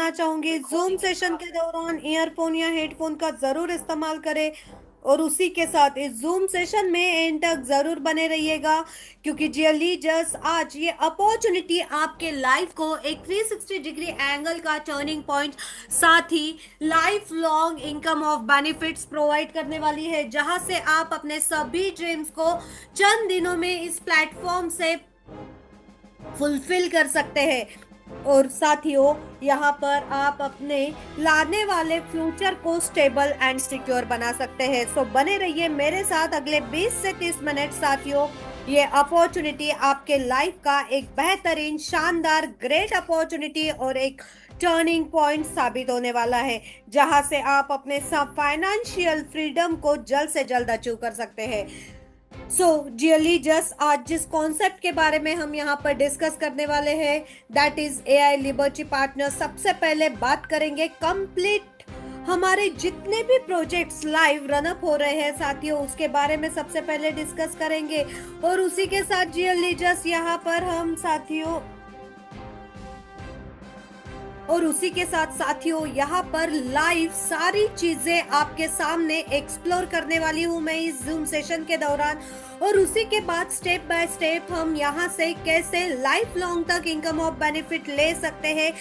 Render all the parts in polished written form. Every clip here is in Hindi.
करना चाहूंगी, जूम सेशन के दौरान ईयरफोन या हेडफोन का जरूर इस्तेमाल करें। और उसी के साथ इस जूम सेशन में एंड तक जरूर बने रहिएगा, क्योंकि जियली जस्ट आज ये अपॉर्चुनिटी आपके लाइफ को एक 360 डिग्री एंगल का टर्निंग पॉइंट, साथ ही life long income of benefits provide करने वाली है, जहां से आप अपने सभी ड्रीम्स को चंद दिनों में इस प्लेटफॉर्म से फुलफिल कर सकते हैं। और साथियों, यहाँ पर आप अपने लाने वाले फ्यूचर को स्टेबल एंड सिक्योर बना सकते हैं। सो बने रहिए मेरे साथ अगले 20 से 30 मिनट साथियों। ये अपॉर्चुनिटी आपके लाइफ का एक बेहतरीन, शानदार, ग्रेट अपॉर्चुनिटी और एक टर्निंग पॉइंट साबित होने वाला है, जहां से आप अपने फाइनेंशियल फ्रीडम को जल्द से जल्द अचीव कर सकते हैं। सो जियली जस्ट आज जिस कॉन्सेप्ट के बारे में हम यहाँ पर डिस्कस करने वाले हैं, that is AI liberty partner. सबसे पहले बात करेंगे कंप्लीट हमारे जितने भी प्रोजेक्ट्स लाइव रन अप हो रहे हैं साथियों, उसके बारे में सबसे पहले डिस्कस करेंगे। और उसी के साथ जियली जस्ट यहाँ पर हम साथियों और उसी के साथ साथियों यहाँ पर लाइव सारी चीजें आपके सामने एक्सप्लोर करने वाली हूँ मैं इस जूम सेशन के दौरान। और उसी के बाद स्टेप बाय स्टेप हम यहाँ से कैसे लाइफ लॉन्ग तक इनकम ऑफ बेनिफिट ले सकते हैं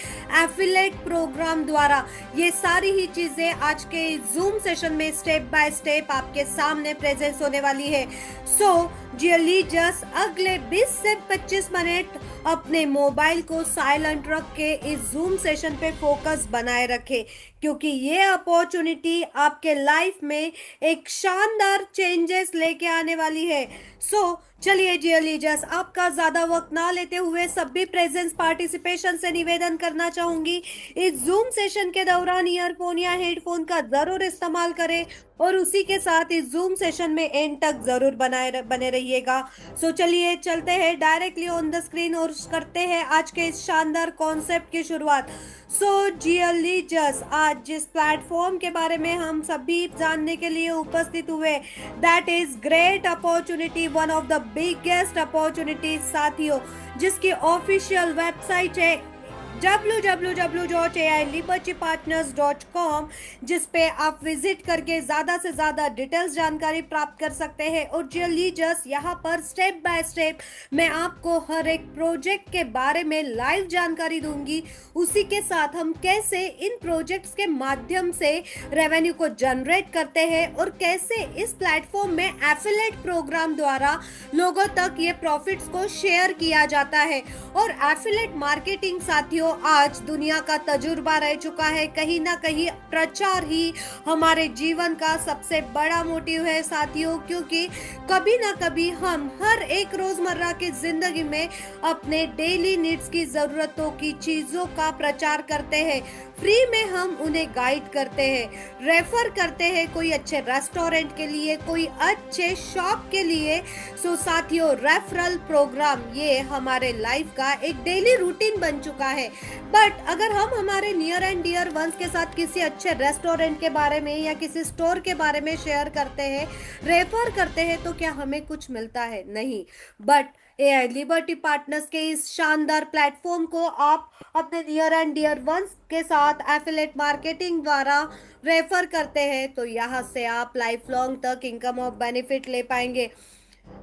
एफिलेट प्रोग्राम द्वारा, ये सारी ही चीजें आज के जूम सेशन में स्टेप बाय स्टेप आपके सामने प्रेजेंस होने वाली है। सो जियली जस्ट अगले 20 से 25 मिनट अपने मोबाइल को साइलेंट रख के इस जूम सेशन पे फोकस बनाए रखें, क्योंकि ये अपॉर्चुनिटी आपके लाइफ में एक शानदार चेंजेस लेके आने वाली है। सो चलिए जियली जस्ट आपका ज्यादा वक्त ना लेते हुए सभी प्रेजेंस पार्टिसिपेशन से निवेदन करना चाहूंगी, इस जूम सेशन के दौरान ईयरफोन या हेडफोन का जरूर इस्तेमाल करें और उसी के साथ इस जूम सेशन में एंड तक जरूर बने रहिएगा। सो चलिए चलते हैं डायरेक्टली ऑन द स्क्रीन और करते हैं आज के इस शानदार कॉन्सेप्ट की शुरुआत। सो जियली जस्ट आज जिस प्लेटफॉर्म के बारे में हम सभी जानने के लिए उपस्थित हुए, that is great opportunity, one of the biggest opportunity साथियों, जिसकी ऑफिशियल वेबसाइट है www.ailibertypartners.com, जिस पे आप विजिट करके ज्यादा से ज्यादा डिटेल्स जानकारी प्राप्त कर सकते हैं। और जल्दी जस्ट यहाँ पर स्टेप बाय स्टेप मैं आपको हर एक प्रोजेक्ट के बारे में लाइव जानकारी दूंगी। उसी के साथ हम कैसे इन प्रोजेक्ट्स के माध्यम से रेवेन्यू को जनरेट करते हैं और कैसे इस प्लेटफॉर्म में एफिलेट प्रोग्राम द्वारा लोगों तक ये प्रॉफिट्स को शेयर किया जाता है। और एफिलेट मार्केटिंग साथियों आज दुनिया का तजुर्बा रह चुका है, कहीं ना कहीं प्रचार ही हमारे जीवन का सबसे बड़ा मोटिव है साथियों, क्योंकि कभी ना कभी हम हर एक रोजमर्रा की जिंदगी में अपने डेली नीड्स की जरूरतों की चीजों का प्रचार करते हैं, फ्री में हम उन्हें गाइड करते हैं, रेफर करते हैं कोई अच्छे रेस्टोरेंट के लिए, कोई अच्छे शॉप के लिए। सो साथियों, रेफरल प्रोग्राम ये हमारे लाइफ का एक डेली रूटीन बन चुका है। बट अगर हम हमारे नियर एंड डियर वंस के साथ किसी अच्छे रेस्टोरेंट के बारे में या किसी स्टोर के बारे में शेयर करते हैं, रेफर करते हैं, तो क्या हमें कुछ मिलता है? नहीं। बट एआई लिबर्टी पार्टनर्स के इस शानदार प्लेटफॉर्म को आप अपने नियर एंड डियर वंस के साथ एफिलेट मार्केटिंग द्वारा रेफर करते हैं, तो यहाँ से आप लाइफ लॉन्ग तक इनकम ऑफ बेनिफिट ले पाएंगे।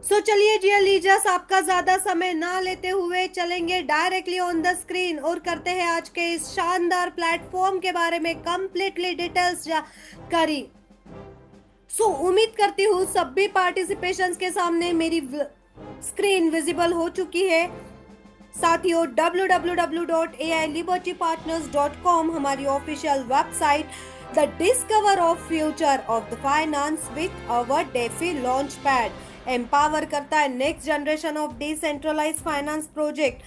सो चलिए जी लीजस आपका ज्यादा समय ना लेते हुए चलेंगे डायरेक्टली ऑन द स्क्रीन और करते हैं आज के इस शानदार प्लेटफॉर्म के बारे में कंप्लीटली डिटेल्स जानकारी। सो उम्मीद करती हूँ सभी पार्टिसिपेशंस के सामने मेरी स्क्रीन विजिबल हो चुकी है। साथियों, www.ailibertypartners.com हमारी official website, the discover of future of the finance with our DeFi launch pad empower करता है next generation of decentralised finance project,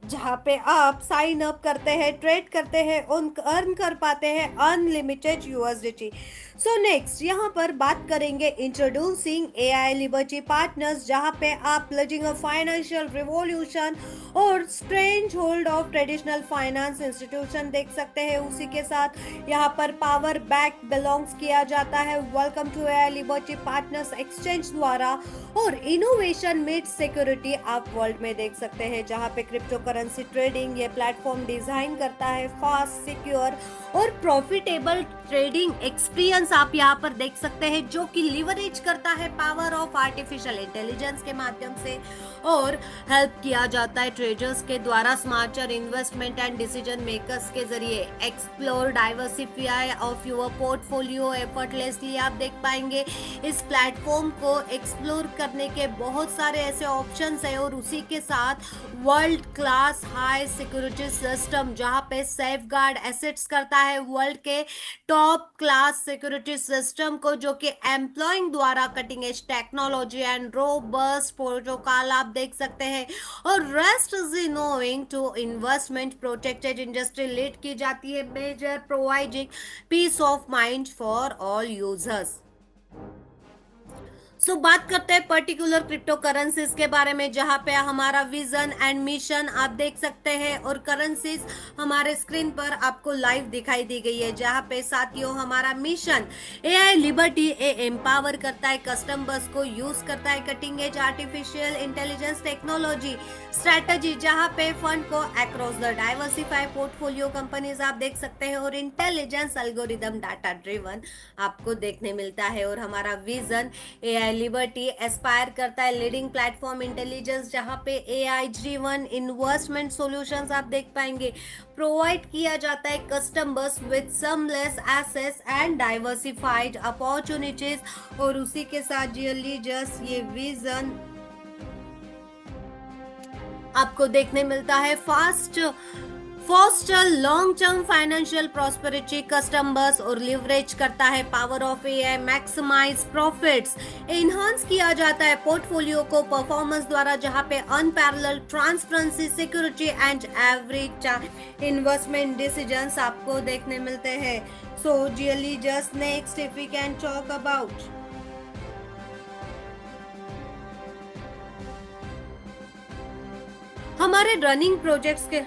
जहाँ पे आप साइन अप करते हैं, ट्रेड करते हैं, अर्न कर पाते हैं अनलिमिटेड यूएसडीटी। सो नेक्स्ट यहाँ पर बात करेंगे इंट्रोड्यूसिंग एआई लिबर्टी पार्टनर्स, जहाँ पे आप प्लेजिंग अ फाइनेंशियल रिवॉल्यूशन और strange hold of traditional finance institution देख सकते हैं। उसी के साथ यहाँ पर पावर बैक बिलोंग्स किया जाता है welcome to AI liberty Partners exchange द्वारा, और इनोवेशन मीट सिक्योरिटी आप वर्ल्ड में देख सकते हैं, जहाँ पे क्रिप्टो करेंसी ट्रेडिंग। ये प्लेटफॉर्म डिजाइन करता है फास्ट, सिक्योर और प्रॉफिटेबल ट्रेडिंग एक्सपीरियंस आप यहाँ पर देख सकते हैं, जो कि लिवरेज करता है पावर ऑफ आर्टिफिशियल इंटेलिजेंस के माध्यम से, और हेल्प किया जाता है ट्रेडर्स के द्वारा smarter investment and decision makers के जरिए। Explore diversify of your portfolio effortlessly. आप देख पाएंगे इस प्लेटफॉर्म को एक्सप्लोर करने के बहुत सारे ऐसे ऑप्शंस है, और उसी के साथ world class high security system, जहां पे सेफ गार्ड एसेट्स करता है वर्ल्ड के टॉप क्लास सिक्योरिटी सिस्टम को, जो कि एम्प्लॉइंग द्वारा cutting edge technology and robust protocol आप देख सकते हैं। और रेस्ट इज इनोविंग to investment protected industry lead की जाती है, major providing peace of mind for all users. So बात करते हैं पर्टिकुलर क्रिप्टो करेंसीज के बारे में, जहां पे हमारा विजन एंड मिशन आप देख सकते हैं, और करेंसीज हमारे स्क्रीन पर आपको लाइव दिखाई दी गई है। जहां पे साथियों हमारा मिशन एआई लिबर्टी एम्पावर करता है कस्टमर्स को, यूज करता है cutting edge artificial intelligence technology strategy, जहां पे फंड को across the diversified portfolio companies आप देख सकते हैं, और इंटेलिजेंस एल्गोरिदम डाटा ड्रिवन आपको देखने मिलता है। और हमारा विजन एआई लिबर्टी एस्पायर करता है लीडिंग प्लेटफॉर्म इंटेलिजेंस, जहां पे एआई ड्रिवन इन्वेस्टमेंट सॉल्यूशंस आप देख पाएंगे प्रोवाइड किया जाता है customers with seamless access and diversified opportunities. और उसी के साथ जियरली जस्ट ये विजन आपको देखने मिलता है foster long term financial prosperity customers, और लिवरेज करता है power of AI maximise profits. Enhance किया जाता है पोर्टफोलियो को परफॉर्मेंस द्वारा, जहां पे unparalleled transparency security and average investment decisions आपको देखने मिलते हैं। So really just next if we can talk about हमारे रनिंग प्रोजेक्ट्स के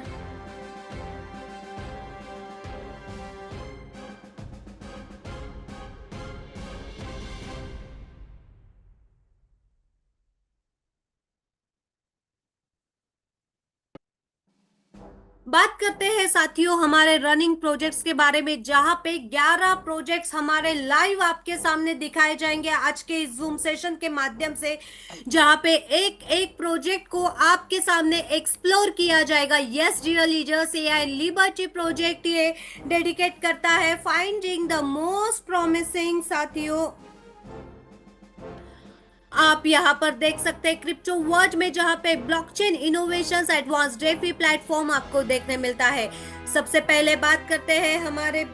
बात करते हैं साथियों हमारे रनिंग प्रोजेक्ट्स के बारे में, जहां पे 11 प्रोजेक्ट्स हमारे लाइव आपके सामने दिखाए जाएंगे आज के इस जूम सेशन के माध्यम से, जहां पे एक एक प्रोजेक्ट को आपके सामने एक्सप्लोर किया जाएगा। Yes dear leaders, AI Liberty project ये डेडिकेट करता है फाइंडिंग द मोस्ट प्रॉमिसिंग। साथियों आप यहाँ पर देख सकते हैं क्रिप्टो वर्ल्ड में, जहां पे blockchain innovations advance DeFi platform आपको देखने मिलता है। सबसे पहले बात करते हैं हमारे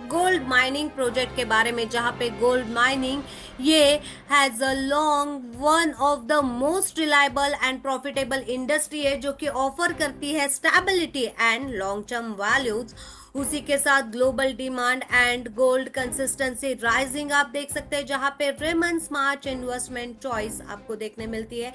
गोल्ड माइनिंग प्रोजेक्ट के बारे में, जहां पे गोल्ड माइनिंग ये has a long one of the most reliable and profitable industry है, जो कि ऑफर करती है stability and long term values. उसी के साथ global demand and gold consistency rising आप देख सकते हैं, जहां पे रेमन स्मार्ट इन्वेस्टमेंट चॉइस आपको देखने मिलती है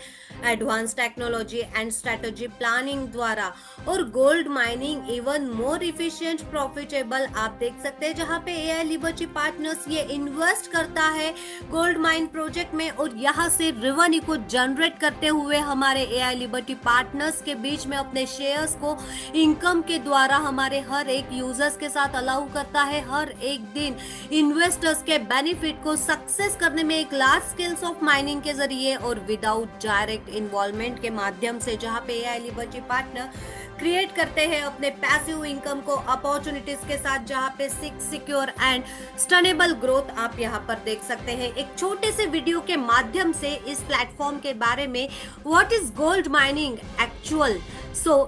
advance technology and strategy planning द्वारा। और gold mining even more efficient profitable आप देख सकते हैं, जहां पे एआई लिबर्टी पार्टनर्स ये इन्वेस्ट करता है गोल्ड माइन प्रोजेक्ट में, और यहाँ से रेवेन्यू को जनरेट करते हुए हमारे एआई लिबर्टी पार्टनर्स के बीच में अपने शेयर्स को इनकम के द्वारा हमारे हर एक यूजर्स के साथ अलाउ करता है हर एक दिन इन्वेस्टर्स के बेनिफिट को सक्सेस करने में एक लार्ज स्केल्स ऑफ माइनिंग के जरिए और विदाउट डायरेक्ट इन्वॉल्वमेंट के माध्यम से, जहां पे एआई लिबर्टी पार्टनर क्रिएट करते हैं अपने पैसिव इनकम को अपॉर्चुनिटीज के साथ, जहां पे सिक्योर एंड स्टेनेबल ग्रोथ आप यहां पर देख सकते हैं। एक छोटे से वीडियो के माध्यम से इस प्लेटफॉर्म के बारे में what is gold mining actual,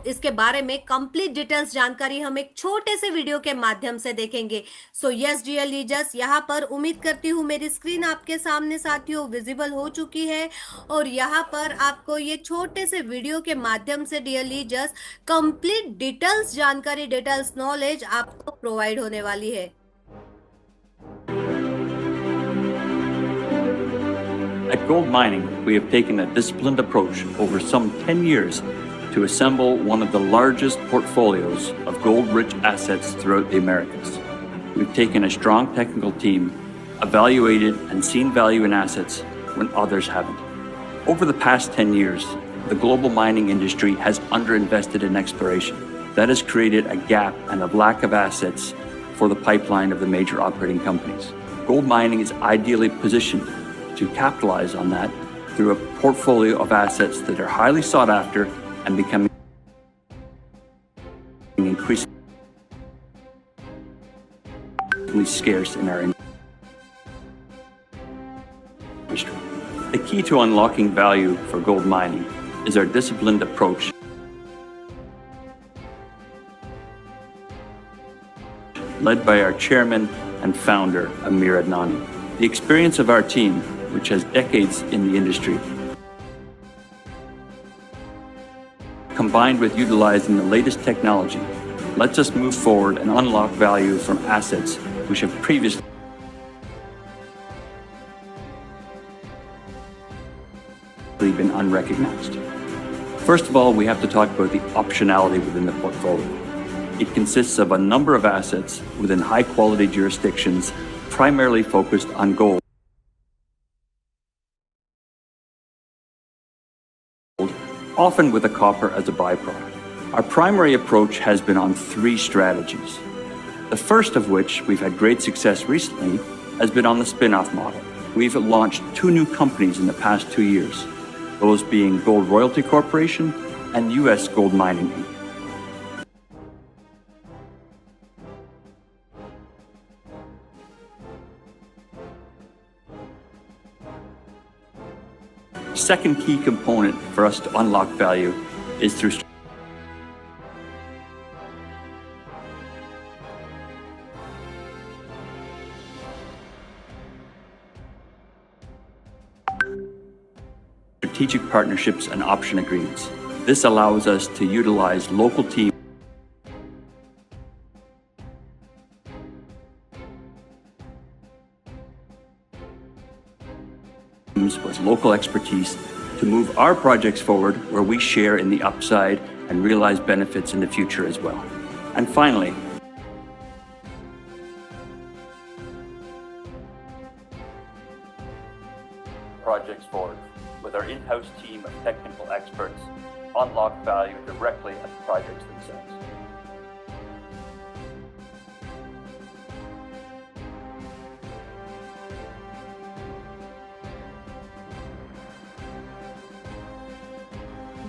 इसके बारे में कंप्लीट डिटेल्स जानकारी हम एक छोटे से वीडियो के माध्यम से देखेंगे। यस डियर लीडर्स, यहाँ पर उम्मीद करती हूँ मेरी स्क्रीन आपके सामने साथियों विजिबल हो चुकी है, और यहाँ पर आपको ये छोटे से वीडियो के माध्यम से डियर लीडर्स कंप्लीट डिटेल्स जानकारी, डिटेल्स नॉलेज आपको प्रोवाइड होने वाली है। At Gold Mining, we have taken a disciplined approach over some 10 years to assemble one of the largest portfolios of gold-rich assets throughout the Americas. We've taken a strong technical team, evaluated and seen value in assets when others haven't. Over the past 10 years, the global mining industry has underinvested in exploration. That has created a gap and a lack of assets for the pipeline of the major operating companies. Gold mining is ideally positioned to capitalize on that through a portfolio of assets that are highly sought after and becoming increasingly scarce in our industry. The key to unlocking value for gold mining is our disciplined approach, led by our chairman and founder, Amir Adnani. The experience of our team, which has decades in the industry, combined with utilizing the latest technology, lets us move forward and unlock value from assets which have previously been unrecognized. First of all, we have to talk about the optionality within the portfolio. It consists of a number of assets within high-quality jurisdictions, primarily focused on gold, often with a copper as a byproduct. Our primary approach has been on three strategies. The first of which we've had great success recently has been on the spin-off model. We've launched 2 new companies in the past 2 years, those being Gold Royalty Corporation and US Gold Mining Inc. Second key component for us to unlock value is through strategic partnerships and option agreements. This allows us to utilize local teams with local expertise to move our projects forward, where we share in the upside and realize benefits in the future as well. And finally, projects forward with our in-house team of technical experts, unlock value directly at the projects themselves.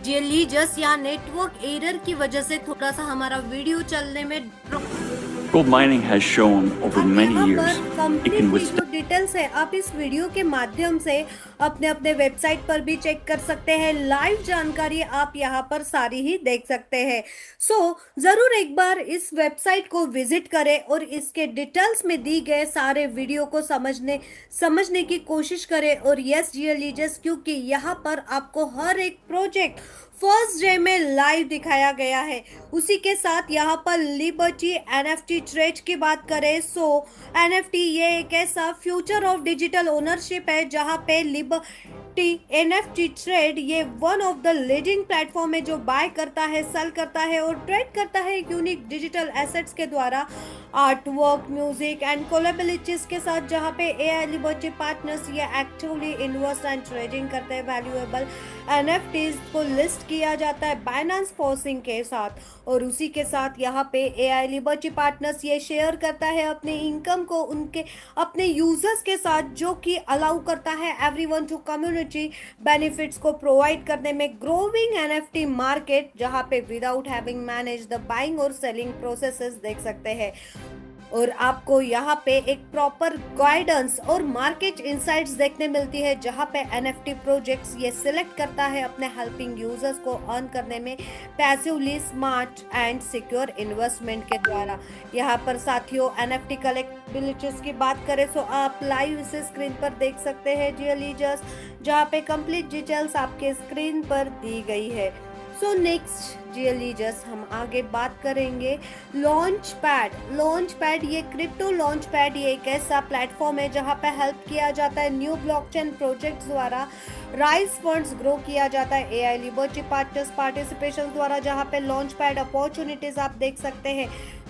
Dear leaders, यहाँ नेटवर्क एरर की वजह से थोड़ा सा हमारा वीडियो चलने में Gold mining has shown over many years it can withstand. जो डिटेल्स है आप इस वीडियो के माध्यम से अपने अपने वेबसाइट पर भी चेक कर सकते हैं। लाइव जानकारी आप यहाँ पर सारी ही देख सकते हैं। जरूर एक बार इस वेबसाइट को विजिट करें और इसके डिटेल्स में दी गए सारे वीडियो को समझने की कोशिश करें। और यस डियर लीजर्स, क्योंकि यहाँ पर आपको हर एक प्रोजेक्ट फर्स्ट डे में लाइव दिखाया गया है। उसी के साथ यहाँ पर लिबर्टी एनएफटी ट्रेड की बात करें एनएफटी ये एक ऐसा फ्यूचर ऑफ डिजिटल ओनरशिप है जहाँ पे लिबर्टी एनएफटी ट्रेड ये one of the leading platform है जो बाय करता है, सेल करता है और ट्रेड करता है यूनिक डिजिटल एसेट्स के द्वारा art work, music and collaborations के साथ, जहाँ पे एआई लिबर्टी पार्टनर्स ये एक्टिवली इन्वेस्ट एंड ट्रेडिंग करते हैं। वैल्यूएबल एनएफटीज को लिस्ट किया जाता है बाइनेंस फॉर्सिंग के साथ और उसी के साथ यहाँ पे एआई लिबर्टी पार्टनर्स ये शेयर करता है अपने इनकम को उनके अपने यूजर्स के साथ, जो कि अलाउ करता है एवरीवन टू कम्युनिटी बेनिफिट्स को प्रोवाइड करने में। ग्रोइंग एनएफटी मार्केट जहाँ पे without having manage the buying और सेलिंग प्रोसेसेस देख सकते हैं और आपको यहाँ पे एक प्रॉपर गाइडेंस और मार्केट इनसाइट्स देखने मिलती है, जहाँ पे एनएफटी प्रोजेक्ट्स ये सिलेक्ट करता है अपने हेल्पिंग यूजर्स को अर्न करने में passively smart and secure investment के द्वारा। यहाँ पर साथियों एनएफटी कलेक्टिबिलिटीज की बात करें तो आप लाइव इसे स्क्रीन पर देख सकते हैं डियर लीजर्स, जहाँ पे कंप्लीट डिटेल्स आपके स्क्रीन पर दी गई है। नेक्स्ट डियर लीजर्स हम आगे बात करेंगे लॉन्च पैड ये क्रिप्टो लॉन्च पैड ये एक ऐसा प्लेटफॉर्म है जहां पे हेल्प किया जाता है न्यू ब्लॉकचेन प्रोजेक्ट्स द्वारा राइज फंड्स ग्रो किया जाता है एआई लिबर्टी पार्टनर्स पार्टिसिपेशन द्वारा, जहां पे लॉन्च पैड अपॉर्चुनिटीज आप देख सकते हैं।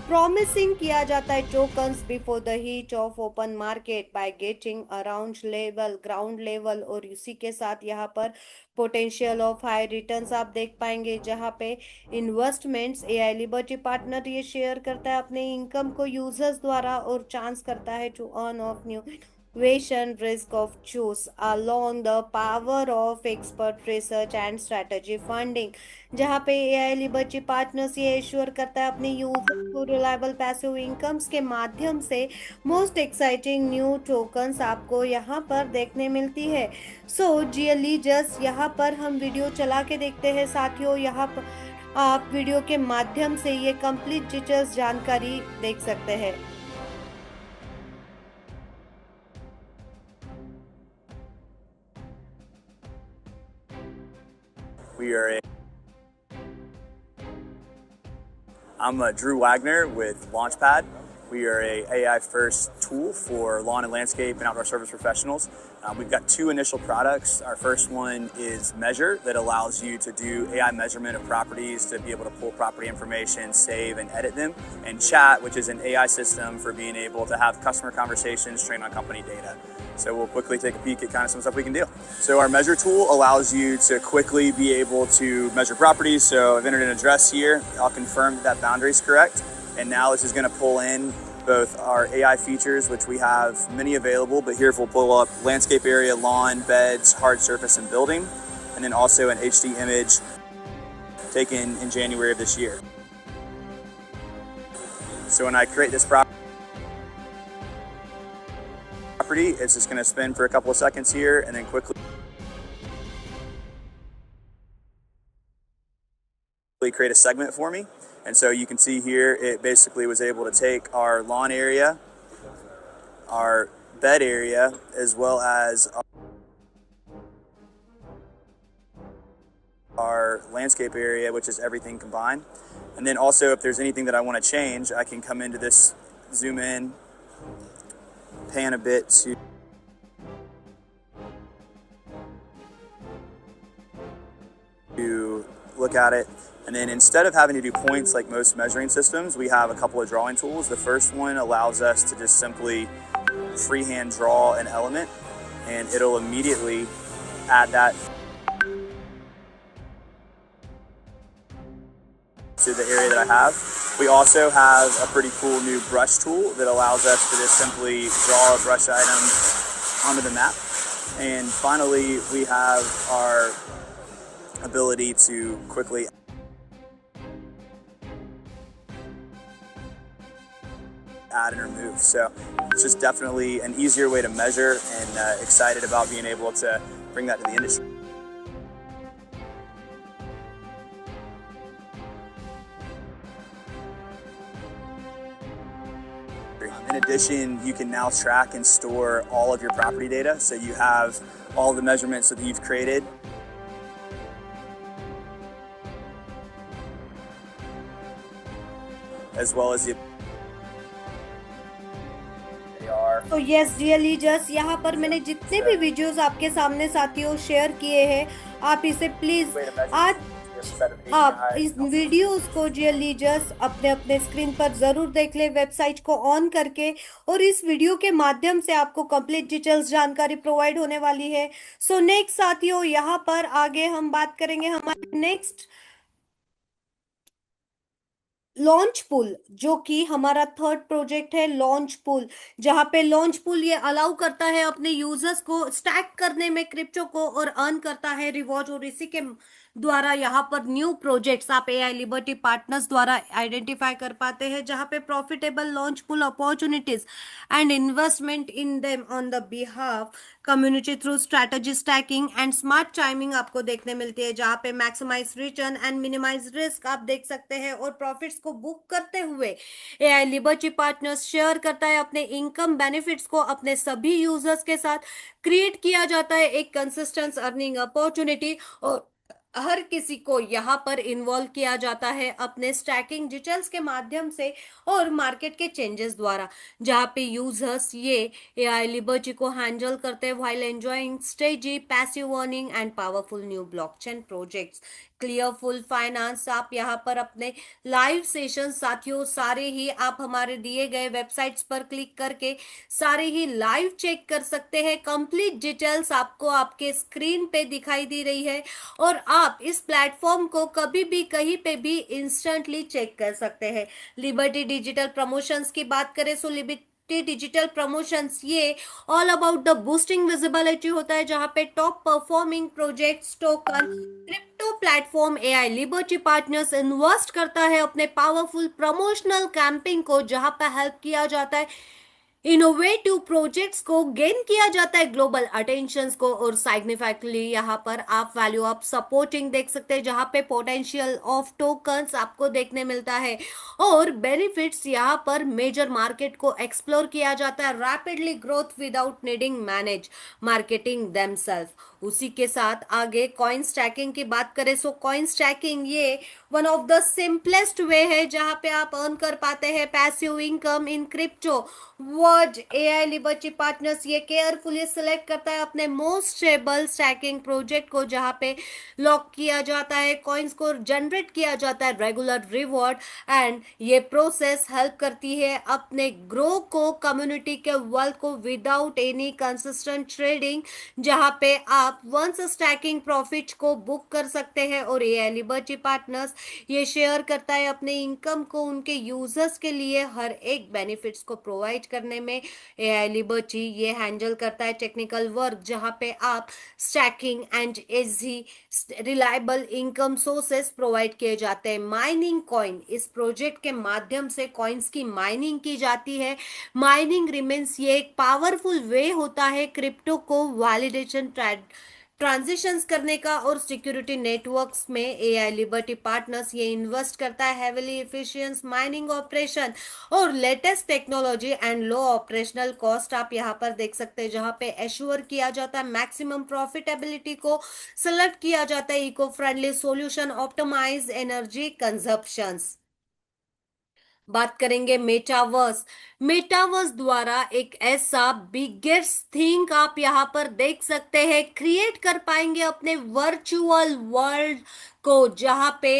प्रॉमिसिंग किया जाता है tokens before the heat of open market by getting around level ground level, और इसी के साथ यहाँ पर पोटेंशियल ऑफ हाई रिटर्न्स आप देख पाएंगे, जहाँ पे इन्वेस्टमेंट्स एआई लिबर्टी पार्टनर ये शेयर करता है अपने इनकम को यूजर्स द्वारा, और चांस करता है to earn of new innovation risk of choose along the power of expert research and strategy funding, जहाँ पे एआई लिबर्टी पार्टनर्स ये एश्योर करता है अपने यूजर को रिलायबल पैसिव इनकम्स के माध्यम से मोस्ट एक्साइटिंग न्यू टोकन्स आपको यहाँ पर देखने मिलती है। सो जियली जस्ट यहाँ पर हम वीडियो चला के देखते हैं साथियों, यहाँ पर आप वीडियो के माध्यम से ये कंप्लीट डिटेल्स जानकारी देख सकते हैं। We are a I'm Drew Wagner with Launchpad. We are a AI first tool for lawn and landscape and outdoor service professionals. We've got two initial products. Our first one is Measure, that allows you to do AI measurement of properties, to be able to pull property information, save and edit them. And Chat, which is an AI system for being able to have customer conversations trained on company data. So we'll quickly take a peek at kind of some stuff we can do. So our Measure tool allows you to quickly be able to measure properties. So I've entered an address here. I'll confirm that boundary is correct. And now this is going to pull in both our AI features, which we have many available, but here we'll pull up landscape area, lawn, beds, hard surface, and building, and then also an HD image taken in January of this year. So when I create this property, it's just going to spin for a couple of seconds here and then quickly create a segment for me. And so you can see here, it basically was able to take our lawn area, our bed area, as well as our landscape area, which is everything combined. And then also, if there's anything that I want to change, I can come into this, zoom in, pan a bit to look at it. And then instead of having to do points like most measuring systems, we have a couple of drawing tools. The first one allows us to just simply freehand draw an element, and it'll immediately add that to the area that I have. We also have a pretty cool new brush tool that allows us to just simply draw a brush item onto the map. And finally, we have our ability to quickly add and remove. So it's just definitely an easier way to measure, and excited about being able to bring that to the industry. In addition, you can now track and store all of your property data. So you have all the measurements that you've created, as well as the तो यस डियर लीजर्स, यहाँ पर मैंने जितने भी वीडियोस आपके सामने साथियों शेयर किए हैं, आप इसे प्लीज आज आप इस वीडियोस को डियर लीजर्स अपने अपने स्क्रीन पर जरूर देख ले, वेबसाइट को ऑन करके, और इस वीडियो के माध्यम से आपको कंप्लीट डिटेल्स जानकारी प्रोवाइड होने वाली है। सो नेक्स्ट साथियों, यहाँ पर आगे हम बात करेंगे हमारे नेक्स्ट लॉन्च पुल, जो कि हमारा थर्ड प्रोजेक्ट है लॉन्च पुल, जहां पे लॉन्च पुल ये अलाउ करता है अपने यूजर्स को स्टैक करने में क्रिप्टो को, और अर्न करता है रिवॉर्ड, और इसी के द्वारा यहाँ पर न्यू प्रोजेक्ट्स आप एआई लिबर्टी पार्टनर्स द्वारा आइडेंटिफाई कर पाते हैं, जहाँ पे profitable launch pool opportunities and investment in them on the behalf community through strategy staking and smart timing आपको देखने मिलती है, जहाँ पे maximise return and minimise risk आप देख सकते हैं। और प्रॉफिट्स को बुक करते हुए एआई लिबर्टी पार्टनर्स शेयर करता है अपने इनकम बेनिफिट्स को अपने सभी यूजर्स के साथ, क्रिएट किया जाता है एक कंसिस्टेंट अर्निंग अपॉर्चुनिटी, और हर किसी को यहाँ पर इन्वॉल्व किया जाता है अपने स्टैकिंग डिटेल्स के माध्यम से और मार्केट के चेंजेस द्वारा, जहाँ पे यूजर्स ये एआई लिबर्टी को हैंडल करते हैं while enjoying steady passive earning and powerful new blockchain projects. Clear full finance. आप यहाँ पर अपने लाइव सेशन साथियों सारे ही आप हमारे दिए गए वेबसाइट्स पर क्लिक करके सारे ही लाइव चेक कर सकते हैं। कंप्लीट डिटेल्स आपको आपके स्क्रीन पे दिखाई दे रही है और आप इस प्लेटफॉर्म को कभी भी कहीं पे भी इंस्टेंटली चेक कर सकते हैं। लिबर्टी डिजिटल प्रमोशंस की बात करें सो लिबर्टी डिजिटल प्रमोशंस ये all about the boosting visibility होता है, जहां पे top performing projects token crypto platform AI liberty partners invest करता है अपने पावरफुल प्रमोशनल कैंपिंग को, जहां पे हेल्प किया जाता है इनोवेटिव प्रोजेक्ट्स को, गेन किया जाता है ग्लोबल अटेंशन को और साइग्निफिकेंटली यहाँ पर आप वैल्यू ऑफ सपोर्टिंग देख सकते हैं, जहाँ पे पोटेंशियल ऑफ टोकन्स आपको देखने मिलता है और बेनिफिट्स यहाँ पर मेजर मार्केट को एक्सप्लोर किया जाता है, rapidly growth without needing manage marketing themselves. उसी के साथ आगे कॉइन स्टैकिंग की बात करें सो कॉइन स्टैकिंग ये one of the simplest way है जहां पे आप अर्न कर पाते हैं passive income in crypto world. AI liberty Partners ये केयरफुली सिलेक्ट करता है अपने मोस्ट स्टेबल स्टैकिंग प्रोजेक्ट को, जहां पे लॉक किया जाता है कॉइन्स को, जनरेट किया जाता है रेगुलर रिवॉर्ड एंड ये प्रोसेस हेल्प करती है अपने ग्रो को, कम्युनिटी के वेल्थ को विदाउट एनी कंसिस्टेंट ट्रेडिंग, जहां पे आप वंस स्टैकिंग प्रॉफिट को बुक कर सकते हैं और एआई लिबर्टी पार्टनर्स ये शेयर करता है अपने इनकम को उनके यूजर्स के लिए हर एक बेनिफिट्स को प्रोवाइड करने में। एआई लिबर्टी ये हैंडल करता है टेक्निकल वर्क, जहां पे आप stacking and easy reliable income sources provide किए जाते हैं। माइनिंग कॉइन, इस प्रोजेक्ट के माध्यम से कॉइन्स की माइनिंग की जाती है। माइनिंग रिमेन्स ये एक पावरफुल वे होता है क्रिप्टो को वैलिडेशन ट्रांजिशंस करने का और सिक्योरिटी नेटवर्क्स में। एआई लिबर्टी पार्टनर्स ये इन्वेस्ट करता है हेविली एफिशिएंट माइनिंग ऑपरेशन और latest technology and low operational cost आप यहाँ पर देख सकते हैं, जहाँ पे एश्योर किया जाता है मैक्सिमम प्रॉफिटेबिलिटी को, सिलेक्ट किया जाता है eco friendly solution, optimise energy consumptions. बात करेंगे मेटावर्स। मेटावर्स द्वारा एक ऐसा बिगेस्ट थिंग आप यहाँ पर देख सकते हैं, क्रिएट कर पाएंगे अपने वर्चुअल वर्ल्ड को, जहां पे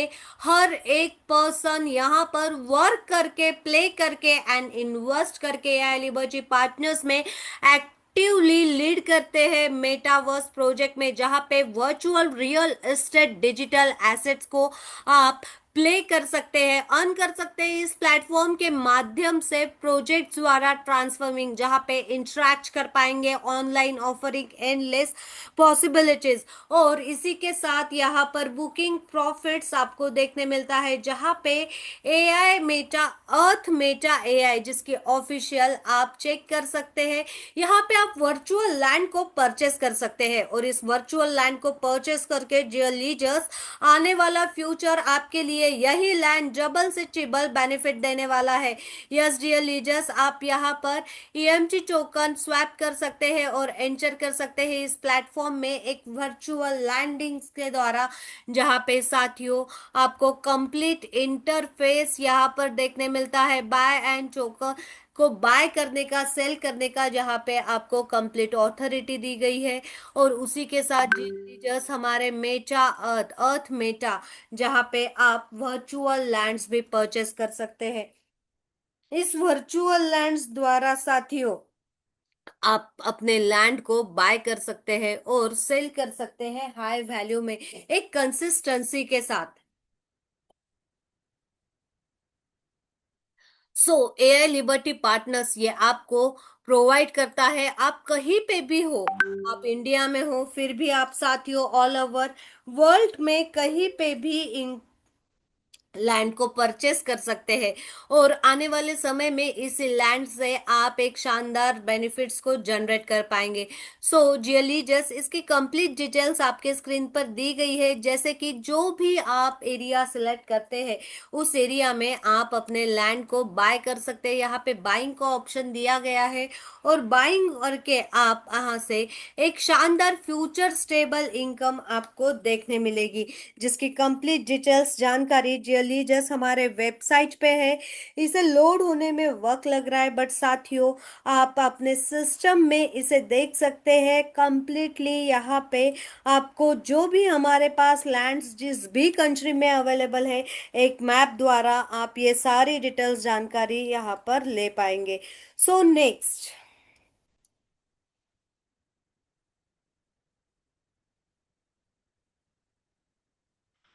हर एक पर्सन यहाँ पर वर्क करके, प्ले करके एंड इन्वेस्ट करके एआई लिबर्टी पार्टनर्स में एक्टिवली लीड करते हैं मेटावर्स प्रोजेक्ट में, जहां पे virtual real estate digital assets को आप प्ले कर सकते हैं, अर्न कर सकते हैं इस प्लेटफॉर्म के माध्यम से प्रोजेक्ट द्वारा ट्रांसफॉर्मिंग, जहां पे इंटरेक्ट कर पाएंगे ऑनलाइन ऑफरिंग एंडलेस पॉसिबिलिटीज। और इसी के साथ यहाँ पर बुकिंग प्रॉफिट्स आपको देखने मिलता है, जहां पे एआई मेटा अर्थ मेटा एआई जिसकी ऑफिशियल आप चेक कर सकते हैं। यहाँ पे आप वर्चुअल लैंड को परचेस कर सकते हैं और इस वर्चुअल लैंड को परचेस करके डियर लीजर्स आने वाला फ्यूचर आपके लिए यही लैंड डबल से ट्रिपल बेनिफिट देने वाला है। यस डियर लीजर्स, आप यहाँ पर ईएमटी टोकन स्वैप कर सकते हैं और एंटर कर सकते हैं इस प्लेटफॉर्म में एक वर्चुअल लैंडिंग के द्वारा, जहां पे साथियों आपको कंप्लीट इंटरफेस यहाँ पर देखने मिलता है बाय एंड टोकन को बाय करने का, सेल करने का, जहां पे आपको कंप्लीट ऑथोरिटी दी गई है। और उसी के साथ जस्ट हमारे मेटा अर्थ मेटा, जहां पे आप वर्चुअल लैंड्स भी परचेस कर सकते हैं। इस वर्चुअल लैंड्स द्वारा साथियों आप अपने लैंड को बाय कर सकते हैं और सेल कर सकते हैं हाई वैल्यू में एक कंसिस्टेंसी के साथ। सो एआई लिबर्टी पार्टनर्स ये आपको प्रोवाइड करता है, आप कहीं पे भी हो, आप इंडिया में हो फिर भी आप साथियों ऑल ओवर वर्ल्ड में कहीं पे भी लैंड को परचेस कर सकते हैं और आने वाले समय में इस लैंड से आप एक शानदार बेनिफिट्स को जनरेट कर पाएंगे। सो जियली जस्ट इसकी कंप्लीट डिटेल्स आपके स्क्रीन पर दी गई है, जैसे कि जो भी आप एरिया सिलेक्ट करते हैं उस एरिया में आप अपने लैंड को बाय कर सकते हैं। यहाँ पे बाइंग का ऑप्शन दिया गया है और बाइंग करके आप यहाँ से एक शानदार फ्यूचर स्टेबल इनकम आपको देखने मिलेगी, जिसकी कंप्लीट डिटेल्स जानकारी डियर लीजर्स हमारे वेबसाइट पे है। इसे लोड होने में वक्त लग रहा है, बट साथियों आप अपने सिस्टम में इसे देख सकते हैं कंप्लीटली। यहाँ पे आपको जो भी हमारे पास लैंड्स जिस भी कंट्री में अवेलेबल है, एक मैप द्वारा आप ये सारी डिटेल्स जानकारी यहाँ पर ले पाएंगे। सो नेक्स्ट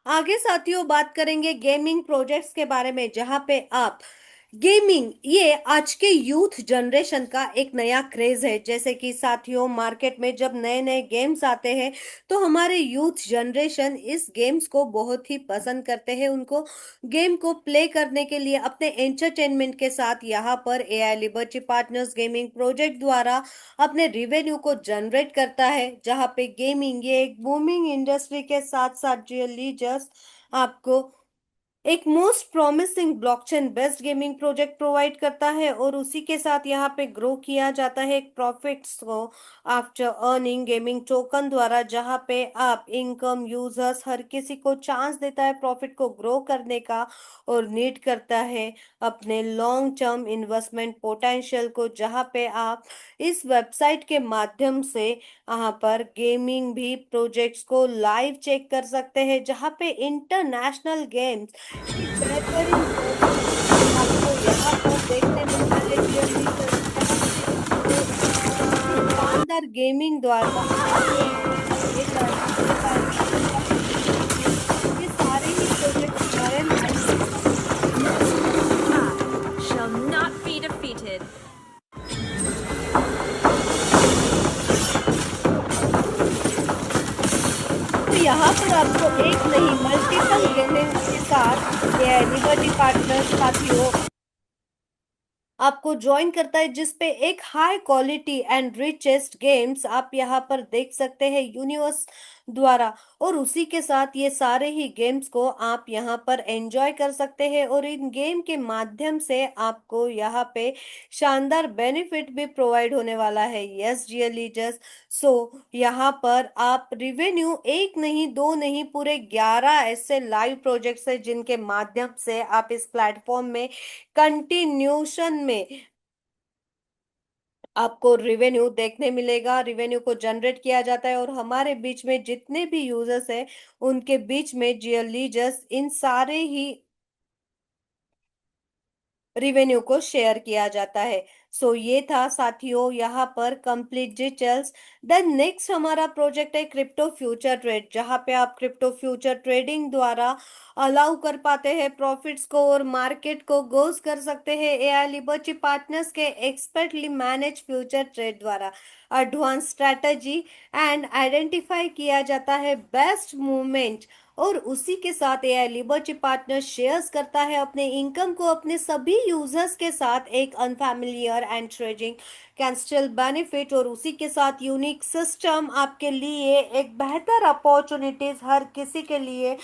आगे साथियों बात करेंगे गेमिंग प्रोजेक्ट्स के बारे में, जहां पे आप गेमिंग ये आज के यूथ जनरेशन का एक नया क्रेज है। जैसे कि साथियों मार्केट में जब नए नए गेम्स आते हैं तो हमारे यूथ जनरेशन इस गेम्स को बहुत ही पसंद करते हैं। उनको गेम को प्ले करने के लिए अपने एंटरटेनमेंट के साथ यहाँ पर AI liberty partners gaming project द्वारा अपने रिवेन्यू को जनरेट करता है। जहाँ पे गेमिंग ये एक बूमिंग इंडस्ट्री के साथ साथ रियली जस्ट आपको एक most promising blockchain based gaming project provide करता है, और उसी के साथ यहाँ पे ग्रो किया जाता है प्रॉफिट्स को आफ्टर अर्निंग गेमिंग टोकन द्वारा, जहाँ पे आप इनकम यूजर्स हर किसी को चांस देता है प्रॉफिट को ग्रो करने का, और नीड करता है अपने लॉन्ग टर्म इन्वेस्टमेंट पोटेंशियल को, जहाँ पे आप इस वेबसाइट के माध्यम से यहाँ पर गेमिंग भी प्रोजेक्ट्स को लाइव चेक कर सकते हैं, जहाँ पे इंटरनेशनल गेम्स की बेहतरीन प्रोजेक्ट आपको यहाँ पर देखने मिलता है डियर लीडर्स, जहाँ पे आपको शानदार गेमिंग द्वारा आपको ये सारे ही प्रोजेक्ट हमारे लाइव चेक कर सकते हैं। Shall not be defeated. तो यहाँ पर आपको एक नहीं मल्टीपल गेम्स के साथ ये लिबर्टी पार्टनर्स साथियों आपको ज्वाइन करता है, जिसपे एक high quality and richest games आप यहाँ पर देख सकते हैं यूनिवर्स द्वारा, और उसी के साथ ये सारे ही गेम्स को आप यहाँ पर एंजॉय कर सकते हैं, और इन गेम के माध्यम से आपको यहाँ पे शानदार बेनिफिट भी प्रोवाइड होने वाला है। यस डियर लीजर्स, सो यहाँ पर आप रिवेन्यू एक नहीं दो नहीं पूरे 11 ऐसे लाइव प्रोजेक्ट्स है जिनके माध्यम से आप इस प्लेटफॉर्म में कंटिन्यूशन में आपको रिवेन्यू देखने मिलेगा। रिवेन्यू को जनरेट किया जाता है, और हमारे बीच में जितने भी यूजर्स हैं उनके बीच में जियर लीजर्स इन सारे ही रिवेन्यू को शेयर किया जाता है। सो ये था साथियों यहाँ पर कंप्लीट डिटेल्स। देन नेक्स्ट हमारा प्रोजेक्ट है क्रिप्टो फ्यूचर ट्रेड, जहाँ पे आप क्रिप्टो फ्यूचर ट्रेडिंग द्वारा अलाउ कर पाते हैं प्रॉफिट्स को, और मार्केट को गोज कर सकते हैं एआई लिबर्टी पार्टनर्स के एक्सपर्टली मैनेज फ्यूचर ट्रेड द्वारा। एडवांस स्ट्रेटजी एंड आइडेंटिफाई किया जाता है बेस्ट मूवमेंट, और उसी के साथ एआई लिबर्टी पार्टनर शेयर्स करता है अपने इनकम को अपने सभी यूजर्स के साथ। एक unfamiliar and trading can still benefit, और उसी के साथ यूनिक सिस्टम आपके लिए एक बेहतर अपॉर्चुनिटीज हर किसी के लिए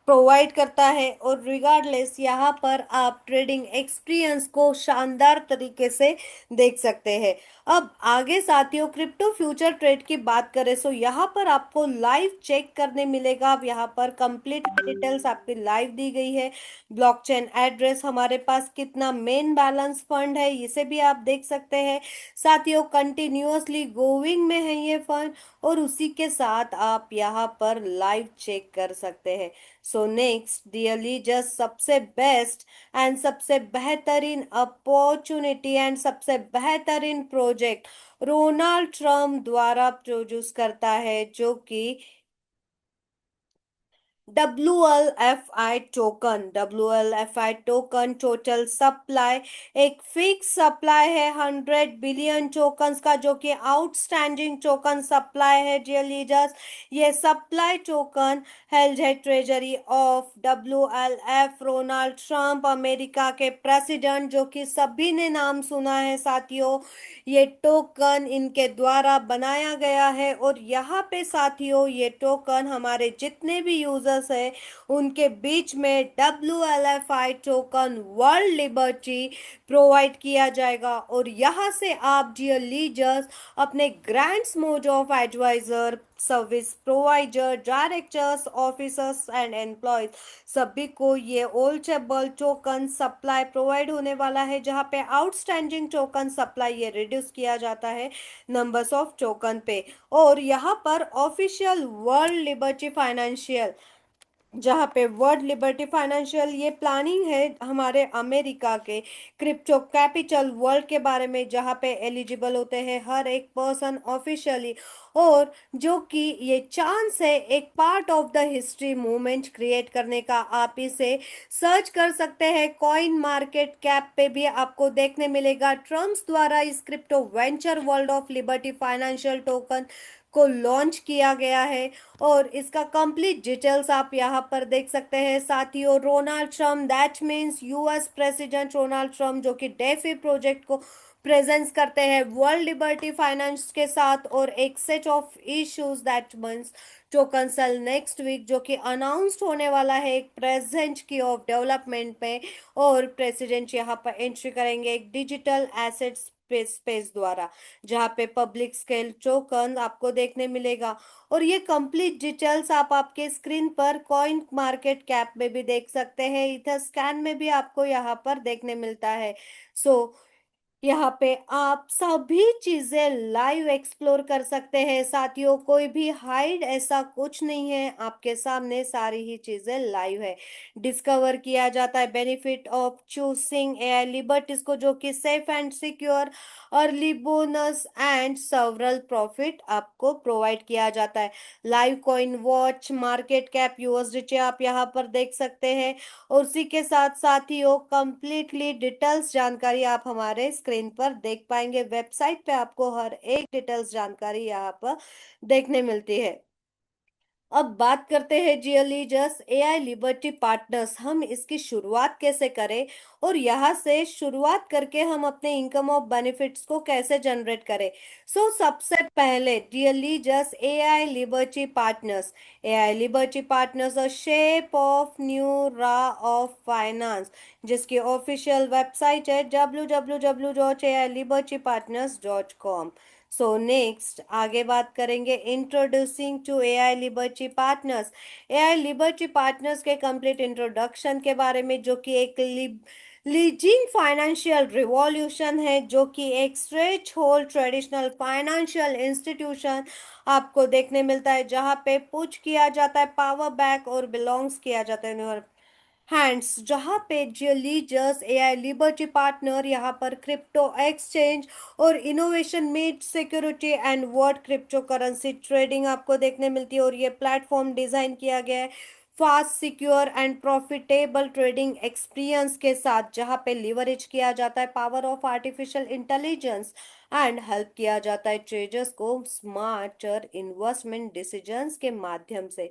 प्रोवाइड करता है, और रिगार्डलेस यहाँ पर आप ट्रेडिंग एक्सपीरियंस को शानदार तरीके से देख सकते हैं। अब आगे साथियों क्रिप्टो फ्यूचर ट्रेड की बात करें तो यहाँ पर आपको लाइव चेक करने मिलेगा। अब यहाँ पर कंप्लीट डिटेल्स आपकी लाइव दी गई है, ब्लॉकचेन एड्रेस, हमारे पास कितना मेन बैलेंस फंड है इसे भी आप देख सकते हैं साथियों। कंटिन्यूअसली गोइंग में है ये फंड, और उसी के साथ आप यहाँ पर लाइव चेक कर सकते हैं। सो नेक्स्ट डियरली जस्ट सबसे बेस्ट एंड सबसे बेहतरीन अपॉर्चुनिटी एंड सबसे बेहतरीन प्रोजेक्ट रोनाल्ड ट्रम्प द्वारा प्रोड्यूस करता है, जो कि WLFI टोकन टोटल सप्लाई एक फिक्स सप्लाई है 100 बिलियन टोकन्स का, जो कि आउटस्टैंडिंग टोकन सप्लाई है डियर लीडर्स। ये सप्लाई टोकन हेल्ड है treasury of WLF Ronald Trump, America के प्रेसिडेंट, जो कि सभी ने नाम सुना है साथियों। ये टोकन इनके द्वारा बनाया गया है, और यहाँ पे साथियों ये टोकन हमारे जितने भी यूजर्स है उनके बीच में WLFI token world liberty provide किया जाएगा, और यहाँ से आप डियर लीजर्स अपने grants mode of advisor service provider, directors, officers and employees, सभी को ये ओल्चेबल टोकन सप्लाई प्रोवाइड होने वाला है, जहाँ पे आउटस्टैंडिंग टोकन सप्लाई ये रिड्यूस किया जाता है नंबर्स ऑफ टोकन पे। और यहाँ पर ऑफिशियल वर्ल्ड लिबर्टी फाइनेंशियल, जहाँ पे वर्ल्ड लिबर्टी फाइनेंशियल ये प्लानिंग है हमारे अमेरिका के क्रिप्टो कैपिटल वर्ल्ड के बारे में, जहाँ पे एलिजिबल होते हैं हर एक पर्सन ऑफिशियली, और जो कि ये चांस है एक part of the history movement create करने का। आप इसे सर्च कर सकते हैं, कॉइन मार्केट कैप पे भी आपको देखने मिलेगा। ट्रम्प्स द्वारा इस crypto venture world of liberty financial token को लॉन्च किया गया है, और इसका कंप्लीट डिटेल्स आप यहाँ पर देख सकते हैं। साथियों, Ronald Trump, that means US president Ronald Trump, जो कि डेफी प्रोजेक्ट को प्रेजेंस करते हैं वर्ल्ड लिबर्टी फाइनेंस के साथ, और एक set of issues that means token sale next week, जो कि अनाउंस्ड होने वाला है एक प्रेजेंट की ऑफ डेवलपमेंट में, और प्रेसिडेंट यहाँ पर एंट्री करेंगे एक डिजिटल एसेट स्पेस द्वारा, जहाँ पे पब्लिक स्केल टोकन आपको देखने मिलेगा। और ये कंप्लीट डिटेल्स आप आपके स्क्रीन पर कॉइन मार्केट कैप में भी देख सकते हैं, इथर स्कैन में भी आपको यहाँ पर देखने मिलता है। सो यहाँ पे आप सभी चीजें लाइव एक्सप्लोर कर सकते हैं साथियों, कोई भी हाइड ऐसा कुछ नहीं है, आपके सामने सारी ही चीजें लाइव है। डिस्कवर किया जाता है benefit of choosing AI liberties को, जो कि safe and secure, early bonus and several profit आपको प्रोवाइड किया जाता है। Live coin watch, market cap USDT आप यहाँ पर देख सकते हैं, और उसी के साथ साथियों कंप्लीटली डिटेल्स जानकारी आप हमारे स्क्रीन पर देख पाएंगे। वेबसाइट पे आपको हर एक डिटेल्स जानकारी यहाँ पर देखने मिलती है। अब बात करते हैं जियो लीजर्स एआई लिबर्टी पार्टनर्स, हम इसकी शुरुआत कैसे करें, और यहाँ से शुरुआत करके हम अपने इनकम ऑफ बेनिफिट्स को कैसे जनरेट करें। सबसे पहले जियो लीजर्स AI liberty partners a shape of new रा ऑफ फाइनेंस, जिसकी ऑफिशियल वेबसाइट है www.ailibertypartners.com। नेक्स्ट आगे बात करेंगे introducing to AI liberty partners. AI liberty partners के कंप्लीट इंट्रोडक्शन के बारे में, जो कि एक लीजिंग फाइनेंशियल रिवॉल्यूशन है, जो कि एक stretch hold traditional financial institution आपको देखने मिलता है, जहां पे पुश किया जाता है पावर बैक और बिलोंग्स किया जाता है हैंड्स, जहाँ पे लीजर्स एआई लिबर्टी पार्टनर यहाँ पर क्रिप्टो एक्सचेंज और innovation meet security and world crypto currency trading आपको देखने मिलती है। और ये प्लेटफॉर्म डिजाइन किया गया है fast, secure and profitable trading experience के साथ, जहाँ पे लिवरेज किया जाता है power of artificial intelligence and help किया जाता है ट्रेडर्स को स्मार्टर इन्वेस्टमेंट डिसीजंस के माध्यम से।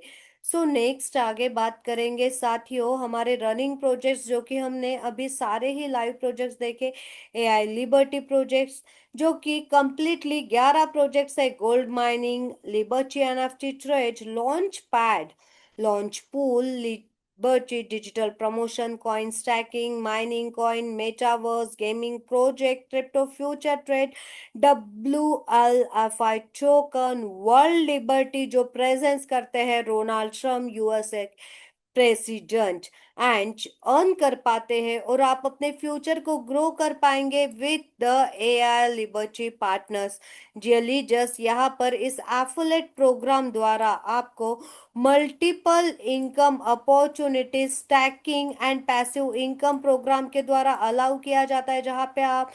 नेक्स्ट आगे बात करेंगे साथियों हमारे रनिंग प्रोजेक्ट्स, जो कि हमने अभी सारे ही लाइव प्रोजेक्ट्स देखे। एआई लिबर्टी प्रोजेक्ट्स, जो कि कंप्लीटली 11 प्रोजेक्ट्स है। Gold mining, Liberty NFT trade, launch pad, launch pool, Liberty digital promotion, coin staking, mining coin, metaverse, gaming project, crypto future trade, WLFI token, world liberty जो प्रेजेंस करते हैं Ronald Trump USA president, and earn कर पाते हैं, और आप अपने फ्यूचर को ग्रो कर पाएंगे with the AI liberty Partners. Leaders यहाँ पर इस एफिलेट प्रोग्राम द्वारा आपको multiple income opportunity staking and passive income program के द्वारा अलाउ किया जाता है, जहाँ पे आप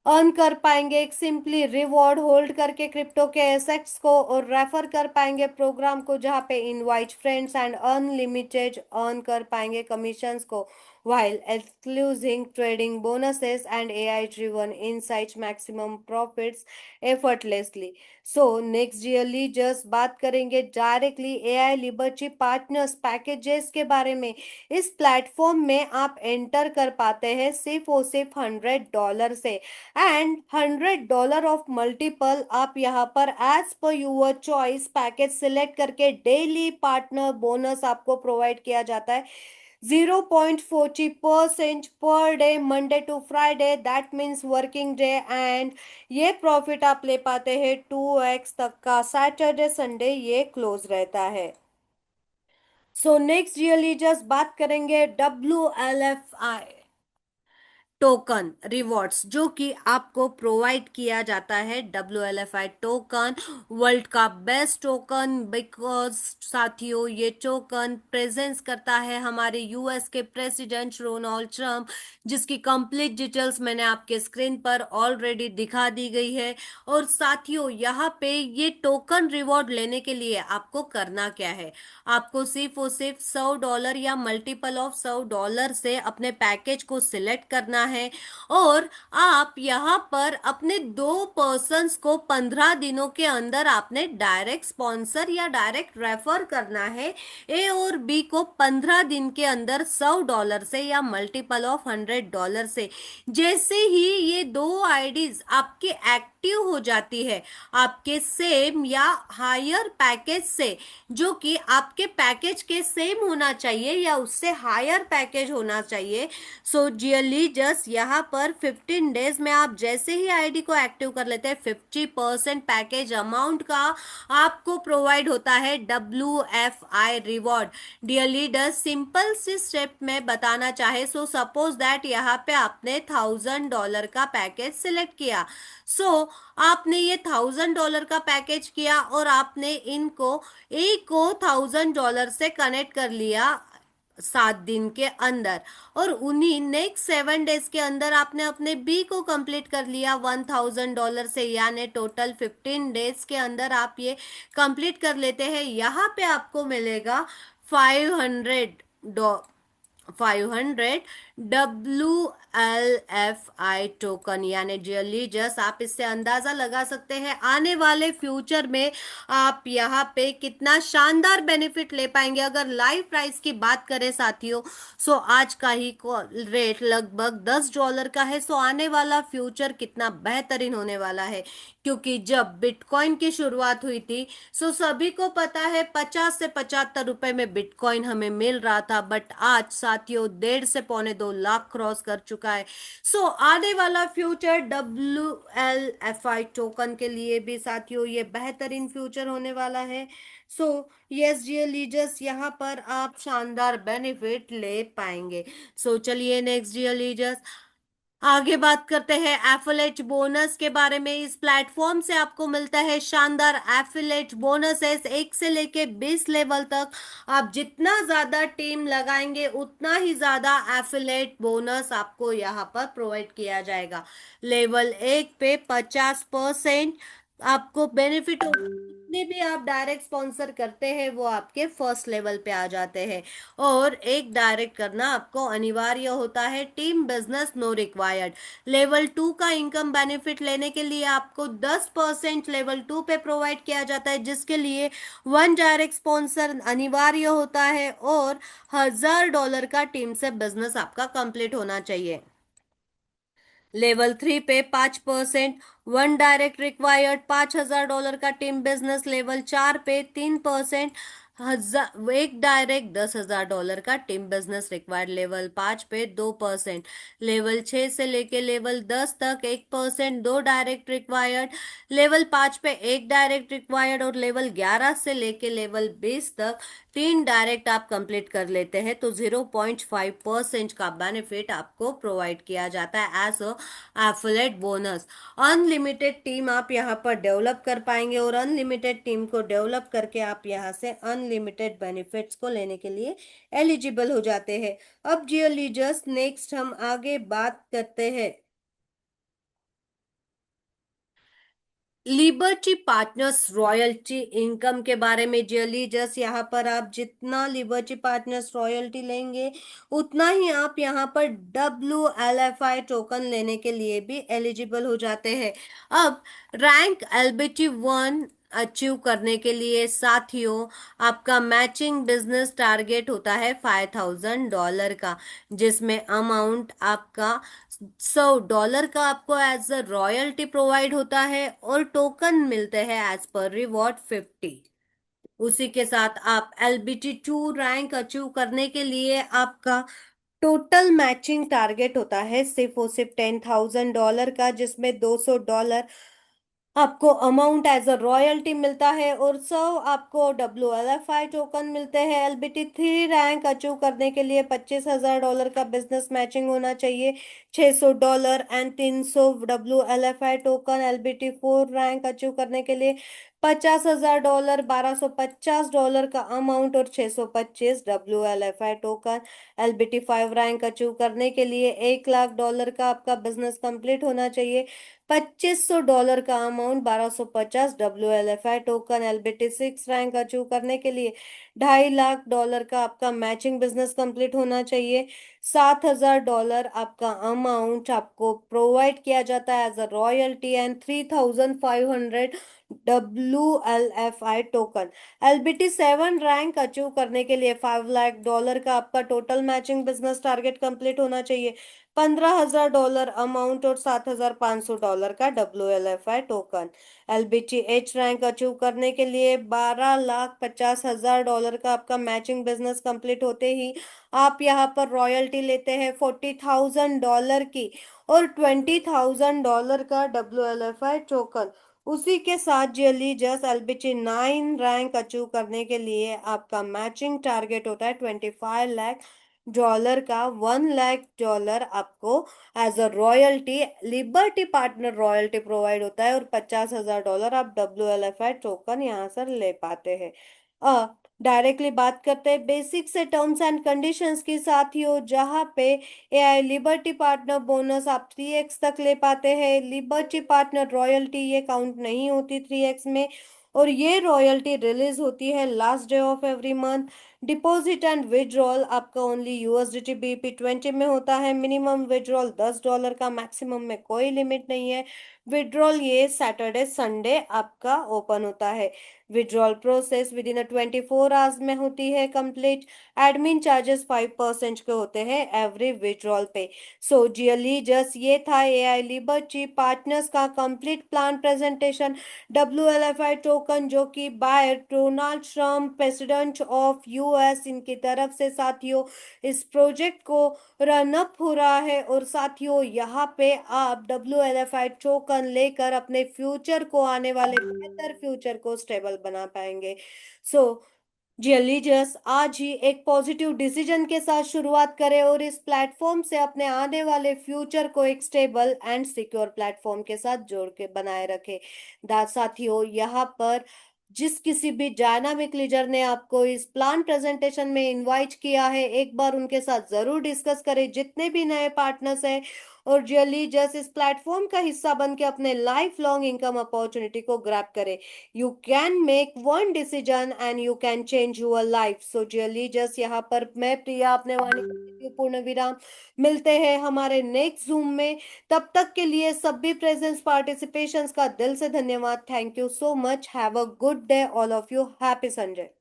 अर्न कर पाएंगे एक सिंपली रिवॉर्ड होल्ड करके क्रिप्टो के एसेट्स को, और रेफर कर पाएंगे प्रोग्राम को, जहाँ पे invite friends and unlimited earn कर पाएंगे कमीशंस को, while excluding trading bonuses and AI driven insights maximum profits effortlessly। Next yearly just बात करेंगे directly AI liberty partners packages के बारे में। इस प्लेटफॉर्म में आप एंटर कर पाते हैं सिर्फ और सिर्फ $100 से, एंड $100 ऑफ मल्टीपल आप यहाँ पर as per your choice package select करके डेली पार्टनर बोनस आपको प्रोवाइड किया जाता है 0.40% per day, Monday to Friday, that means working day. And ये प्रॉफिट आप ले पाते हैं 2x तक का। सैटरडे संडे ये क्लोज रहता है। सो नेक्स्ट रियली जस्ट बात करेंगे WLFI टोकन रिवॉर्ड्स, जो कि आपको प्रोवाइड किया जाता है। WLFI टोकन वर्ल्ड का बेस्ट टोकन, बिकॉज साथियों ये टोकन प्रेजेंस करता है हमारे यूएस के प्रेसिडेंट रोनाल्ड ट्रम्प, जिसकी कंप्लीट डिटेल्स मैंने आपके स्क्रीन पर ऑलरेडी दिखा दी गई है। और साथियों यहाँ पे ये टोकन रिवॉर्ड लेने के लिए आपको करना क्या है, आपको सिर्फ और सिर्फ $100 या मल्टीपल ऑफ $100 से अपने पैकेज को सिलेक्ट करना है। और आप यहाँ पर अपने 2 पर्सन्स को 15 दिनों के अंदर आपने डायरेक्ट स्पॉन्सर या डायरेक्ट रेफर करना है। ए और बी को 15 दिन के अंदर $100 से या मल्टीपल ऑफ $100 से। जैसे ही ये 2 आईडीज आपकी एक्टिव हो जाती है आपके सेम या हायर पैकेज से, जो कि आपके पैकेज के सेम होना चाहिए या उससे हायर पैकेज होना चाहिए। सो जियरली जस्ट यहाँ पर 15 डेज में आप जैसे ही आईडी को एक्टिव कर लेते हैं 50% पैकेज अमाउंट का आपको प्रोवाइड होता है WFI reward. Dear leaders, simple सी स्टेप में बताना चाहे, सो सपोज दैट यहाँ पे आपने $1000 का पैकेज सिलेक्ट किया। सो आपने ये $1000 का पैकेज किया और आपने इनको एक को $1000 से कनेक्ट कर लिया 7 दिन के अंदर, और उन्हीं नेक्स्ट 7 डेज के अंदर आपने अपने बी को कंप्लीट कर लिया $1000 से, यानी टोटल 15 डेज के अंदर आप ये कंप्लीट कर लेते हैं। यहाँ पे आपको मिलेगा 500 WLFI टोकन, यानी डियरली जस्ट आप इससे अंदाजा लगा सकते हैं आने वाले फ्यूचर में आप यहाँ पे कितना शानदार बेनिफिट ले पाएंगे। अगर लाइव प्राइस की बात करें साथियों, सो आज का ही रेट लगभग $10 का है। सो आने वाला फ्यूचर कितना बेहतरीन होने वाला है, क्योंकि जब बिटकॉइन की शुरुआत हुई थी सो सभी को पता है 50 से 75 रुपए में बिटकॉइन हमें मिल रहा था, बट आज साथियों 1.5 से पौने 2 लाख क्रॉस कर चुका है। सो आने वाला फ्यूचर WLFI टोकन के लिए भी साथियों ये बेहतरीन फ्यूचर होने वाला है। सो यस डियर लीजर्स, यहाँ पर आप शानदार बेनिफिट ले पाएंगे। सो चलिए नेक्स्ट डियर लीजर्स आगे बात करते हैं एफिलेट बोनस के बारे में। इस प्लेटफॉर्म से आपको मिलता है शानदार एफिलेट बोनसेस 1 से लेके 20 लेवल तक। आप जितना ज्यादा टीम लगाएंगे उतना ही ज्यादा एफिलेट बोनस आपको यहाँ पर प्रोवाइड किया जाएगा। लेवल 1 पे 50% आपको बेनिफिट, जितने भी आप डायरेक्ट स्पॉन्सर करते हैं वो आपके फर्स्ट लेवल पे आ जाते हैं। और एक डायरेक्ट करना आपको अनिवार्य होता है, team business no required. Level 2 का इनकम बेनिफिट लेने के लिए आपको 10% लेवल 2 पे प्रोवाइड किया जाता है, जिसके लिए 1 डायरेक्ट स्पॉन्सर अनिवार्य होता है और $1000 का टीम से बिजनेस आपका कंप्लीट होना चाहिए। लेवल 3 पे 5%, 1 डायरेक्ट रिक्वायर्ड, $5000 का टीम बिजनेस। लेवल 4 पे 3%, एक डायरेक्ट $10,000 का टीम बिजनेस रिक्वायर्ड। लेवल 5 पे 2%। लेवल 6 से लेके लेवल 10 तक 1%, 2 डायरेक्ट रिक्वायर्ड। लेवल 5 पे 1 डायरेक्ट रिक्वायर्ड और लेवल 11 से लेके लेवल 20 तक 3 डायरेक्ट आप कंप्लीट कर लेते हैं तो 0.5% का बेनिफिट आपको प्रोवाइड किया जाता है as a affiliate bonus. Unlimited team आप यहाँ पर डेवलप कर पाएंगे और अनलिमिटेड टीम को डेवलप करके आप यहाँ से अनलिमिटेड बेनिफिट्स को लेने के लिए एलिजिबल हो जाते हैं। अब डियर लीडर्स नेक्स्ट हम आगे बात करते हैं लिबर्टी पार्टनर्स रॉयल्टी इनकम के बारे में। डियरली जस्ट यहाँ पर आप जितना लिबर्टी पार्टनर्स रॉयल्टी लेंगे उतना ही आप यहाँ पर WLFI टोकन लेने के लिए भी एलिजिबल हो जाते हैं। अब रैंक LBT1 अचीव करने के लिए साथियों आपका मैचिंग बिजनेस टारगेट होता है $5000 का, जिसमें अमाउंट आपका $100 का आपको एज अ रॉयल्टी प्रोवाइड होता है और टोकन मिलते हैं एज पर रिवॉर्ड 50। उसी के साथ आप LBT 2 रैंक अचीव करने के लिए आपका टोटल मैचिंग टारगेट होता है सिर्फ और सिर्फ $10,000 का, जिसमें $200 आपको अमाउंट एज अ रॉयल्टी मिलता है और 100 आपको WLFI टोकन मिलते हैं। LBT 3 रैंक अचीव करने के लिए $25,000 का बिजनेस मैचिंग होना चाहिए, $600 and 300 WLFI token. LBT 4 rank achieve करने के लिए $50,000, $1,250 का अमाउंट और 625 WLFI token. LBT 5 rank achieve करने के लिए $1,00,000 का आपका बिजनेस कंप्लीट होना चाहिए, $2,500 का amount, 1,250 WLFI token. LBT 6 rank achieve करने के लिए $2.5 लाख का आपका मैचिंग बिजनेस कंप्लीट होना चाहिए, $7,000 आपका अमाउंट आपको प्रोवाइड किया जाता है as a royalty and 3,500 WLFI token. LBT 7 rank achieve करने के लिए $5 लाख का आपका total matching business target complete होना चाहिए, $15,000 अमाउंट और $7,500 का WLFI token. LBT 8 rank achieve करने के लिए $12,50,000 का आपका मैचिंग बिजनेस कंप्लीट होते ही आप यहाँ पर रॉयल्टी लेते हैं $40,000 की और $20,000 का WLFI टोकन। उसी के साथ जस्ट LBT 9 रैंक अचीव करने के लिए आपका मैचिंग टारगेट होता है $25 लाख का, $1 लाख आपको as a royalty Liberty Partner royalty provide होता है और $50,000 आप WLFI टोकन यहाँ से ले पाते हैं। डायरेक्टली बात करते हैं बेसिक से टर्म्स एंड कंडीशंस की साथियों, जहाँ पे AI लिबर्टी पार्टनर बोनस आप 3x तक ले पाते हैं। लिबर्टी पार्टनर रॉयल्टी ये काउंट नहीं होती 3x में, और ये रॉयल्टी रिलीज होती है last day of every month. Deposit and withdrawal आपका ओनली USDT BP20 में होता है। मिनिमम विड्रॉल $10 का, मैक्सिमम में कोई लिमिट नहीं है। विड्रॉल ये सैटरडे संडे आपका ओपन होता है। Withdrawal process with in 24 hours में होती है कंप्लीट। एडमिन चार्जेस 5% के होते हैं एवरी विड्रॉल पे। सो जियली जस्ट ये था AI लिबर्टी पार्टनर्स का complete plan presentation. WLFI token जो कि by Donald Trump president of US इनकी तरफ से साथियों इस प्रोजेक्ट को रन अप हो रहा है, और साथियों यहाँ पे आप WLFI टोकन लेकर अपने फ्यूचर को, आने वाले बेहतर फ्यूचर को स्टेबल बना पाएंगे। सो रिलीजियस आज ही एक पॉजिटिव डिसीजन के साथ शुरुआत करें और इस प्लेटफॉर्म से अपने आने वाले फ्यूचर को एक स्टेबल एंड सिक्योर प्लेटफॉर्म के साथ जोड़ के बनाए रखें। साथियों यहाँ पर जिस किसी भी डायनामिक लीडर ने आपको इस प्लान प्रेजेंटेशन में इनवाइट किया है, एक बार उनके साथ जरूर डिस्कस करें, जितने भी नए पार्टनर्स हैं, और रियली जस्ट इस प्लेटफॉर्म का हिस्सा बन के अपने लाइफ लॉन्ग इनकम अपॉर्चुनिटी को ग्रैब करें। You can make one decision and you can change your life. So really just यहाँ पर मैं प्रिया अपने वाणी को देती हूँ पूर्ण विराम। मिलते हैं हमारे नेक्स्ट जूम में, तब तक के लिए सभी प्रेजेंस पार्टिसिपेशंस का दिल से धन्यवाद। Thank you so much. Have a good day all of you. Happy Sunday.